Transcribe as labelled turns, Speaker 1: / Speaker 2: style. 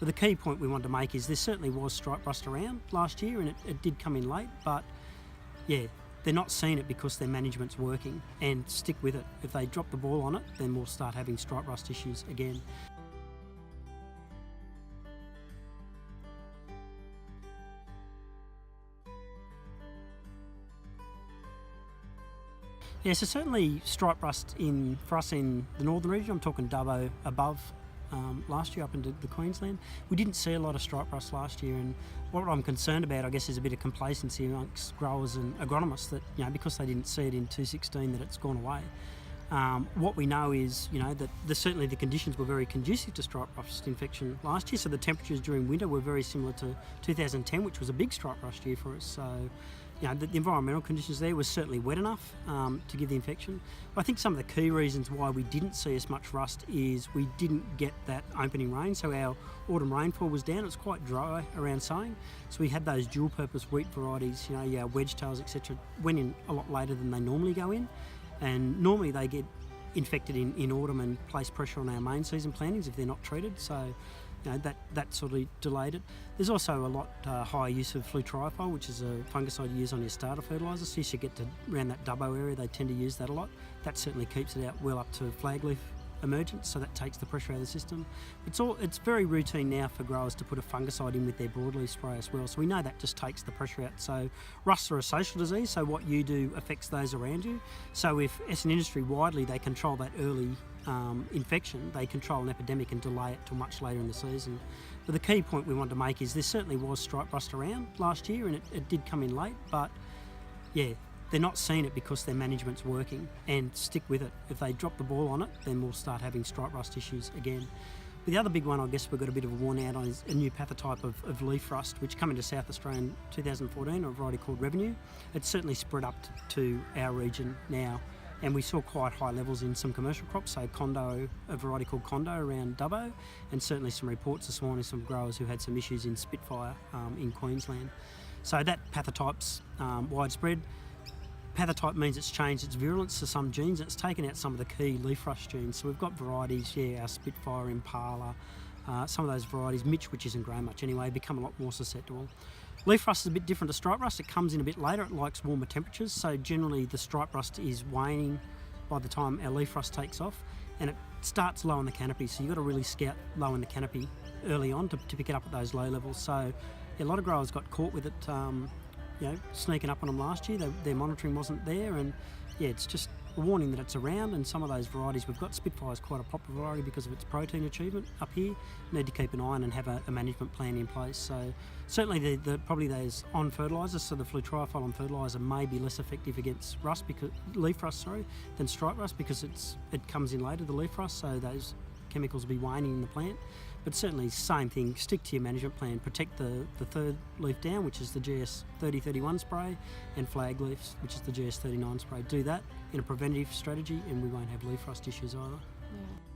Speaker 1: But the key point we wanted to make is there certainly was stripe rust around last year, and it did come in late, but yeah, they're not seeing it because their management's working, and stick with it. If they drop the ball on it, then we'll start having stripe rust issues again. Yeah, so certainly stripe rust for us in the northern region, I'm talking Dubbo above, last year up into the Queensland. We didn't see a lot of stripe rust last year, and what I'm concerned about, I guess, is a bit of complacency amongst growers and agronomists that, because they didn't see it in 2016, that it's gone away. What we know is, that certainly the conditions were very conducive to stripe rust infection last year, so the temperatures during winter were very similar to 2010, which was a big stripe rust year for us. So, the environmental conditions there was certainly wet enough to give the infection. I think some of the key reasons why we didn't see as much rust is we didn't get that opening rain, so our autumn rainfall was down. It was quite dry around sowing, so we had those dual purpose wheat varieties, wedge tails, etc., went in a lot later than they normally go in, and normally they get infected in autumn and place pressure on our main season plantings if they're not treated. So that sort of delayed it. There's also a lot higher use of flutriafol, which is a fungicide you use on your starter fertiliser. So you should get to around that Dubbo area, they tend to use that a lot. That certainly keeps it out well up to flag leaf emergence, so that takes the pressure out of the system. It's very routine now for growers to put a fungicide in with their broadleaf spray as well, so we know that just takes the pressure out. So rusts are a social disease, so what you do affects those around you. So if, as an industry widely, they control that early infection, they control an epidemic and delay it till much later in the season. But the key point we wanted to make is there certainly was stripe rust around last year, and it did come in late, but yeah, they're not seeing it because their management's working, and stick with it. If they drop the ball on it, then we'll start having stripe rust issues again. But the other big one, I guess we've got a bit of a warning out on, is a new pathotype of leaf rust, which came into South Australia in 2014, a variety called Revenue. It's certainly spread up to our region now, and we saw quite high levels in some commercial crops, so Condo, a variety called Condo around Dubbo, and certainly some reports this morning, some growers who had some issues in Spitfire in Queensland. So that pathotype's widespread. Pathotype means it's changed its virulence to some genes, and it's taken out some of the key leaf rust genes. So we've got varieties, our Spitfire, Impala, some of those varieties, Mitch, which isn't growing much anyway, become a lot more susceptible. Leaf rust is a bit different to stripe rust. It comes in a bit later, it likes warmer temperatures, so generally the stripe rust is waning by the time our leaf rust takes off, and it starts low in the canopy, so you've got to really scout low in the canopy early on to pick it up at those low levels. So a lot of growers got caught with it sneaking up on them last year. Their monitoring wasn't there, and it's just a warning that it's around. And some of those varieties we've got, Spitfire is quite a popular variety because of its protein achievement up here. Need to keep an eye on and have a management plan in place. So certainly probably those on fertilisers, so the flutriafol on fertiliser may be less effective against leaf rust than stripe rust, because it comes in later, the leaf rust, so those chemicals will be waning in the plant. But certainly, same thing, stick to your management plan, protect the third leaf down, which is the GS 3031 spray, and flag leaves, which is the GS 39 spray. Do that in a preventative strategy and we won't have leaf rust issues either.
Speaker 2: Yeah.